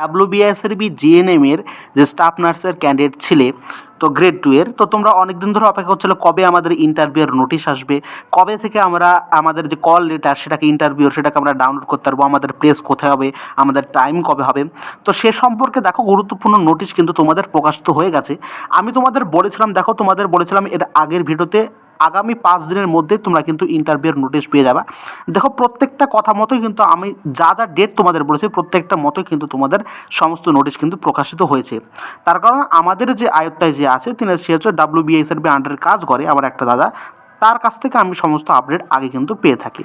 WBSRB GNM এর যে staff নার্সের ক্যান্ডিডেট ছিলে তো গ্রেড 2 এর, তো তোমরা অনেকদিন ধরে অপেক্ষা করছিল কবে আমাদের ইন্টারভিউর নোটিশ আসবে, কবে থেকে আমরা আমাদের যে কল লেটার সেটাকে ইন্টারভিউ সেটাকে আমরা ডাউনলোড করতে পারবো, আমাদের প্লেস কোথায় হবে, আমাদের টাইম কবে হবে। তো সে সম্পর্কে দেখো গুরুত্বপূর্ণ নোটিশ কিন্তু তোমাদের প্রকাশিত হয়ে গেছে। আমি তোমাদের বলেছিলাম, দেখো তোমাদের বলেছিলাম এর আগের ভিডিওতে আগামী 5 দিনের মধ্যে তোমরা কিন্তু ইন্টারভিউর নোটিশ পেয়ে যাবে। দেখো প্রত্যেকটা কথা মতোই কিন্তু আমি যা যা ডেট তোমাদের বলেছি প্রত্যেকটা মতোই কিন্তু তোমাদের সমস্ত নোটিশ কিন্তু প্রকাশিত হয়েছে। তার কারণ আমাদের যে আয়ত্তায় যে আছে সে হচ্ছে WBSRB আন্ডারে কাজ করে আমার একটা দাদা, তার কাছ থেকে আমি সমস্ত আপডেট আগে কিন্তু পেয়ে থাকি।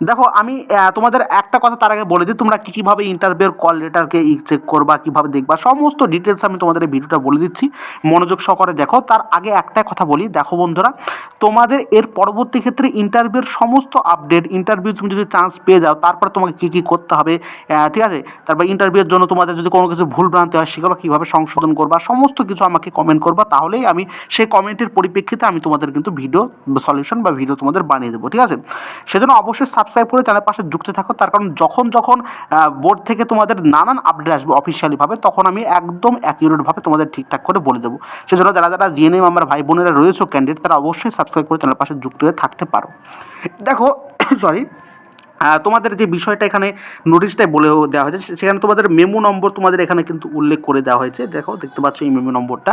দেখো আমি তোমাদের একটা কথা তার আগে বলে দিই, তোমরা কীভাবে ইন্টারভিউর কল লেটারকে চেক করবা, কীভাবে দেখবা, সমস্ত ডিটেলস আমি তোমাদের এই ভিডিওটা বলে দিচ্ছি, মনোযোগ সহকারে দেখো। তার আগে একটা কথা বলি, দেখো বন্ধুরা, তোমাদের এর পরবর্তী ক্ষেত্রে ইন্টারভিউর সমস্ত আপডেট, ইন্টারভিউ তুমি যদি চান্স পেয়ে যাও তারপর তোমাকে কী কী করতে হবে, ঠিক আছে, তারপর ইন্টারভিউর জন্য তোমাদের যদি কোনো কিছু ভুল ভ্রান্তি হয় সেগুলো কীভাবে সংশোধন করবা, সমস্ত কিছু আমাকে কমেন্ট করবা, তাহলেই আমি সেই কমেন্টের পরিপ্রেক্ষিতে আমি তোমাদের কিন্তু ভিডিও সলিউশন বা ভিডিও তোমাদের বানিয়ে দেবো, ঠিক আছে। সেজন্য অবশ্যই সাবস্ক্রাইব করে চ্যানেলের পাশে যুক্ত থাকো, তার কারণ যখন যখন বোর্ড থেকে তোমাদের নানান আপডেট আসবে অফিসিয়ালিভাবে তখন আমি একদম অ্যাকিউরেটভাবে তোমাদের ঠিকঠাক করে বলে দেবো। সেজন্য যারা যারা জিএনএম আমার ভাই বোনেরা রয়েছে ক্যান্ডিডেট, তারা অবশ্যই সাবস্ক্রাইব করে চ্যানেলের পাশে যুক্ত হয়ে থাকতে পারো। দেখো সরি, তোমাদের যে বিষয়টা এখানে নোটিশটাই বলে দেওয়া হয়েছে, সেখানে তোমাদের মেমো নম্বর তোমাদের এখানে কিন্তু উল্লেখ করে দেওয়া হয়েছে। দেখো দেখতে পাচ্ছ এই মেমো নম্বরটা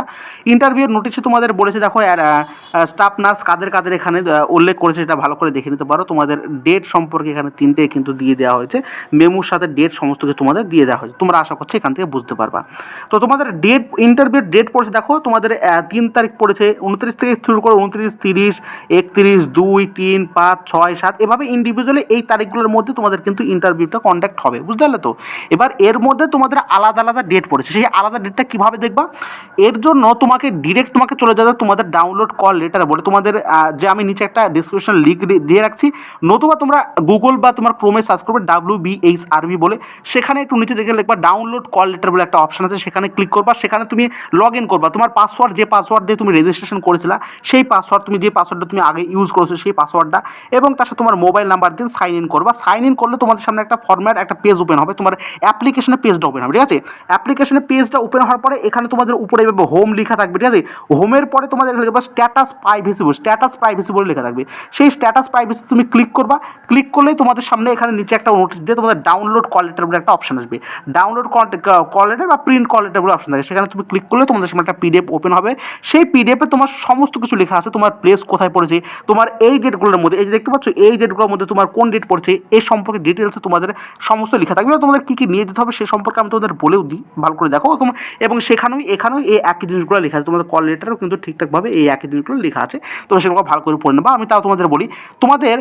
ইন্টারভিউর নোটিশে তোমাদের বলেছে। দেখো স্টাফ নার্স কাদের কাদের এখানে উল্লেখ করেছে এটা ভালো করে দেখে নিতে পারো। তোমাদের ডেট সম্পর্কে এখানে 3টে কিন্তু দিয়ে দেওয়া হয়েছে, মেমোর সাথে ডেট সমস্ত কিছু তোমাদের দিয়ে দেওয়া হয়েছে, তোমরা আশা করছি এখান থেকে বুঝতে পারবা। তো তোমাদের ডেট, ইন্টারভিউর ডেট পড়েছে, দেখো তোমাদের 3 তারিখ পড়েছে, 29 থেকে শুরু করে 29, 30, 31, 2, 3, 5, 6, 7 এভাবে ইন্ডিভিজুয়ালি এই তারিখগুলোর মধ্যে তোমাদের কিন্তু ইন্টারভিউটা কন্ডাক্ট হবে, বুঝতে পারলে তো। এবার এর মধ্যে তোমাদের আলাদা আলাদা ডেট পড়েছে, সেই আলাদা ডেটটা কীভাবে দেখবা, এর জন্য তোমাকে ডিরেক্ট তোমাকে চলে যাবে তোমাদের ডাউনলোড কল লেটার বলে তোমাদের যে আমি নিচে একটা ডিসক্রিপশন লিঙ্ক দিয়ে রাখছি, নতুবা তোমরা গুগল বা তোমার ক্রোমে সার্চ করবে WBSRB বলে, সেখানে একটু নিচে দেখে লিখবা ডাউনলোড কল লেটার বলে একটা অপশন আছে, সেখানে ক্লিক করবা, সেখানে তুমি লগ ইন করবা, তোমার পাসওয়ার্ড যে পাসওয়ার্ড দিয়ে তুমি রেজিস্ট্রেশন করেছিলা সেই পাসওয়ার্ড, তুমি যে পাসওয়ার্ডটা তুমি আগে ইউজ করেছো সেই পাসওয়ার্ডটা, এবং তার সাথে তোমার মোবাইল নাম্বার দিয়ে সাইন ইন করবা। সাইন ইন করলে তোমাদের সামনে একটা ফরম্যাট, একটা পেজ ওপেন হবে, তোমার অ্যাপ্লিকেশনের পেজটা ওপেন হবে, ঠিক আছে। অ্যাপ্লিকেশনের পেজটা ওপেন হওয়ার পরে এখানে তোমাদের উপরে এভাবে হোম লেখা থাকবে, ঠিক আছে। হোমের পরে তোমাদের লিখবা স্ট্যাটাস প্রাইভেসি বলে লেখা থাকবে, সেই স্ট্যাটাস প্রাইভেসি তুমি ক্লিক করবা। ক্লিক করলেই তোমাদের সামনে এখানে নিচে একটা নোটিশ দিয়ে তোমাদের ডাউনলোড কল লেটার বলে একটা অপশন আসবে, ডাউনলোড কল লেটার বা প্রিন্ট কল লেটার বলে অপশন থাকে, সেখানে তুমি ক্লিক করলে তোমাদের সামনে একটা PDF ওপেন হবে। সেই PDF-এ তোমার সমস্ত কিছু লেখা আছে, তোমার প্লেস কোথায় পড়েছে, তোমার এই ডেটগুলোর মধ্যে, এই যে দেখতে পাচ্ছ এই ডেটগুলোর মধ্যে তোমার কোন ডেট পড়ছে এই সম্পর্কে ডিটেলসে তোমাদের সমস্ত লেখা থাকবে, তোমাদের কী কী নিয়ে যেতে হবে সে সম্পর্কে আমি তোমাদের বলেও দিই, ভালো করে দেখো। এবং এখানেও এই একই জিনিসগুলো লেখা আছে, তোমাদের কল লেটারও কিন্তু ঠিকঠাকভাবে এই একই জিনিসগুলো লেখা আছে, তোমরা সেগুলো ভালো করে পড়ে নেবা। আমি তাও তোমাদের বলি, তোমাদের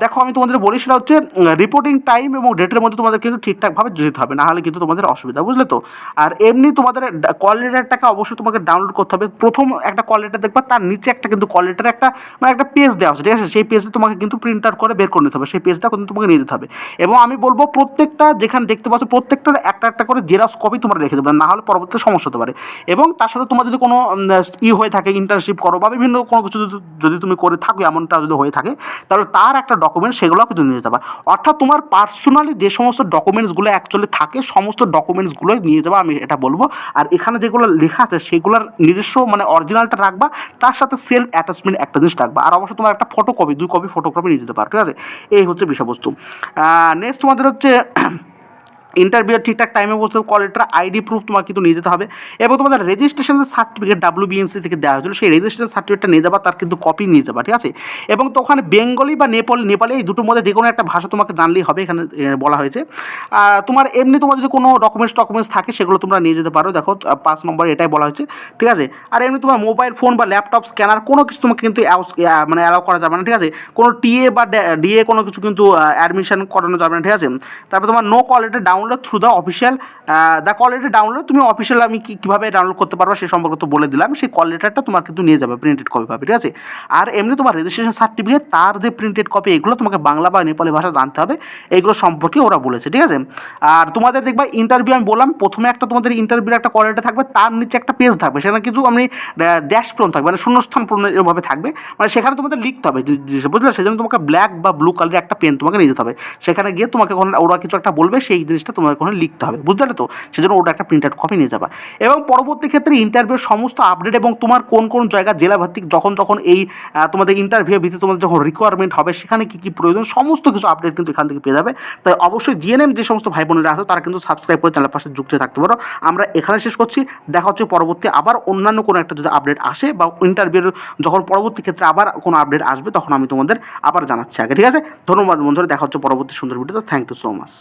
দেখো আমি তোমাদের বলি সেটা হচ্ছে রিপোর্টিং টাইম এবং ডেটের মধ্যে তোমাদের কিন্তু ঠিকঠাকভাবে যেতে হবে, না হলে কিন্তু তোমাদের অসুবিধা, বুঝলে তো। আর এমনি তোমাদের কল লেটারটাকে অবশ্যই তোমাকে ডাউনলোড করতে হবে। প্রথম একটা কল লেটার দেখবা, তার নিচে একটা কিন্তু কল লেটার একটা মানে একটা পেজ দেওয়া আছে, ঠিক আছে, সেই পেজটা তোমাকে কিন্তু প্রিন্ট আউট করে বের করে নিতে হবে, সেই পেজটা কিন্তু তোমাকে নিয়ে যেতে হবে। এবং আমি বলবো প্রত্যেকটা যেখানে দেখতে পাচ্ছ প্রত্যেকটার একটা একটা করে জেরক্স কপি তোমরা রেখে দেবে, না হলে পরবর্তীতে সমস্যা হতে পারে। এবং তার সাথে তোমার যদি কোনো হয়ে থাকে, ইন্টার্নশিপ করো বা বিভিন্ন কোনো কিছু যদি তুমি করে থাকো, এমনটা যদি হয়ে থাকে, তাহলে তার একটা ডকুমেন্ট সেগুলোও কিন্তু নিয়ে যাবে। অর্থাৎ তোমার পার্সোনালি যে সমস্ত ডকুমেন্টসগুলো অ্যাকচুয়ালি থাকে সমস্ত ডকুমেন্টসগুলোই নিয়ে যাবে, আমি এটা বলবো। আর এখানে যেগুলো লেখা আছে সেগুলোর নিজস্ব মানে অরিজিনালটা রাখবা, তার সাথে সেলফ অ্যাটাচমেন্ট একটা জিনিস রাখবা, আর অবশ্যই তোমার একটা ফটোকপি 2 কপি ফটোকপি নিয়ে যেতে পারো, ঠিক আছে। এই হচ্ছে বিষয়বস্তু। নেক্সট তোমাদের হচ্ছে ইন্টারভিউ ঠিকঠাক টাইমে বসতে হবে, কল লেটার, ID প্রুফ তোমার কিন্তু নিয়ে যেতে হবে, এবং তোমাদের রেজিস্ট্রেশনের সার্টিফিকেট WBNC থেকে দেওয়া হয়েছিল সেই রেজিস্ট্রেশন সার্টিফিকেটটা নিয়ে যাবা, তার কিন্তু কপি নিয়ে যাবা, ঠিক আছে। এবং তো ওখানে বেঙ্গলি বা নেপালি এই দুটোর মধ্যে যে কোনো একটা ভাষা তোমাকে জানলেই হবে, এখানে বলা হয়েছে। তোমার এমনি তোমার যদি কোনো ডকুমেন্টস থাকে সেগুলো তোমরা নিয়ে যেতে পারো, দেখো 5 নম্বরে এটাই বলা হয়েছে, ঠিক আছে। আর এমনি তোমার মোবাইল ফোন বা ল্যাপটপ স্ক্যানার কোনো কিছু তোমাকে কিন্তু মানে অ্যালাউ করা যাবে না, ঠিক আছে। কোনো TA বা DA কোনো কিছু কিন্তু অ্যাডমিশন করানো যাবে না, ঠিক আছে। তারপর তোমার নো call letter download through the official, the call letter download, তুমি অফিসিয়াল আমি কীভাবে ডাউনলোড করতে পারবো সেই সম্পর্কে তো বলে দিলাম, সেই কল লেটারটা তোমার কিন্তু নিয়ে যাবে, প্রিন্টেড কপি পাবে, ঠিক আছে। আর এমনি তোমার রেজিস্ট্রেশন সার্টিফিকেট, তার যে প্রিন্টেড কপি, এগুলো তোমাকে বাংলা বা নেপালি ভাষা জানতে হবে, এগুলো সম্পর্কে ওরা বলেছে, ঠিক আছে। আর তোমাদের দেখবা ইন্টারভিউ আমি বললাম প্রথমে একটা তোমাদের ইন্টারভিউর একটা কল লেটার থাকবে, তার নিচে একটা পেজ থাকবে, সেখানে কিছু আমি ড্যাশ পূরণ থাকবে, মানে শূন্যস্থান পূরণ এভাবে থাকবে, মানে সেখানে তোমাদের লিখতে হবে, বুঝলে। সেজন্য তোমাকে ব্ল্যাক বা ব্লু কালারের একটা পেন তোমাকে নিয়ে যেতে হবে, সেখানে গিয়ে তোমাকে ওরা কিছু একটা বলবে সেই জিনিসটা তোমাদের ওখানে লিখতে হবে, বুঝতে পারলে তো? সেজন্য ওটা একটা প্রিন্ট আউট কপি নিয়ে যাবা। এবং পরবর্তী ক্ষেত্রে ইন্টারভিউর সমস্ত আপডেট এবং তোমার কোন কোন জায়গা জেলাভিত্তিক যখন যখন এই তোমাদের ইন্টারভিউ ভিত্তিতে তোমাদের যখন রিকোয়ারমেন্ট হবে সেখানে কী কী প্রয়োজন সমস্ত কিছু আপডেট কিন্তু এখান থেকে পেয়ে যাবে। তাই অবশ্যই জিএনএম যে সমস্ত ভাই বোনেরা আছে তারা কিন্তু সাবস্ক্রাইব করে চ্যানেলের পাশে যুক্ত থাকতে পারো। আমরা এখানে শেষ করছি, দেখা হচ্ছে পরবর্তী আবার অন্যান্য কোনো একটা যদি আপডেট আসে বা ইন্টারভিউর যখন পরবর্তী ক্ষেত্রে আবার কোনো আপডেট আসবে তখন আমি তোমাদের আবার জানাচ্ছি আগে, ঠিক আছে? ধন্যবাদ বন্ধুরা, দেখা হচ্ছে পরবর্তী সুন্দর ভিডিওতে। Thank you so much.